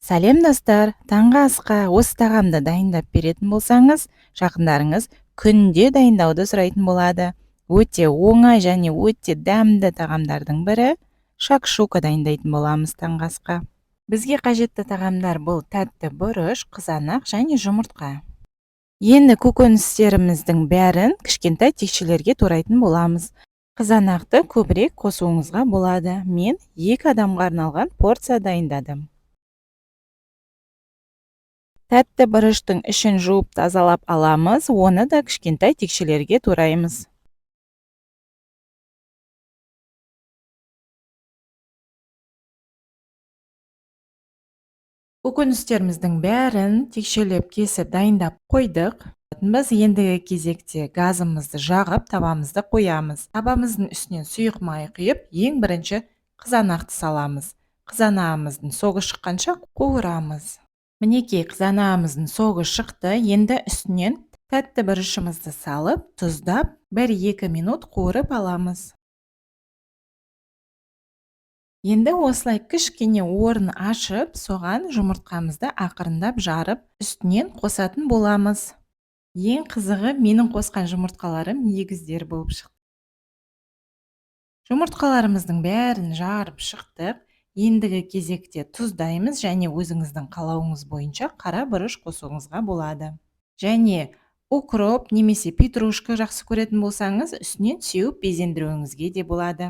Сәлем достар, таңғы асқа осы тағамды дайындап беретін болсаңыз, жақындарыңыз күнде дайындауды сұрайтын болады. Өте оңай және өте дәмді тағамдардың бірі шакшука дайындайтын боламыз таңғы асқа. Бізге қажетті тағамдар бұл тәтті бұрыш, қызанақ және жұмыртқа. Енді көкөністеріміздің бәрін кішкентай текшелерге турайтын боламыз. Қызанақты көбірек қосуыңызға болады. Мен 2 адамға арналған порция дайындадым. Тәтті бұрыштың ішін жуып тазалап аламыз, оны да кішкентай текшелерге тураймыз. Көкөністеріміздің бәрін текшелеп кесіп дайындап қойдық. Біз ендігі кезекте газымызды жағып, табамызды қоямыз. Табамыздың үстінен сұйық май құйып, ең бірінші қызанақты саламыз. Қызанағымыздың соғы шыққанша қуырамыз. Мінекей қызанағымыздың соғы шықты. Енді үстінен тәтті бұрышымызды салып, тұздап, 1-2 минут қуырып аламыз. Енді осылай кішкене орын ашып, соған жұмыртқамызды ақырындап жарып, үстінен қосатын боламыз. Ең қызығы, менің қосқан жұмыртқаларым егіздер болып шықты. Жұмыртқаларымыздың бәрін жарып шықтық. Ендігі кезекте тұздаймыз және өзіңіздің қалауыңыз бойынша қара бұрыш қосуыңызға болады. Және укроп немесе петрушка жақсы көретін болсаңыз, үстінен сеуіп безендіруіңізге де болады.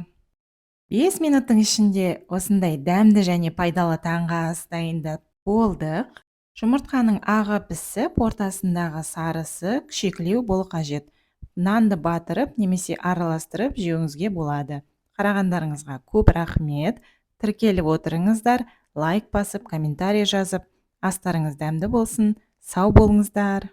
5 минуттың ішінде осындай дәмді және пайдалы таңғы ас дайындап болдық. Жұмыртқаның ағы пісіп, ортасындағы сарысы шекілеу болу қажет. Нанды батырып немесе араластырып жеуіңізге болады. Қарағандарыңызға көп рахмет. Тіркеліп отырыңыздар, лайк басып, комментарий жазып, астарыңыз дәмді болсын. Сау болыңыздар.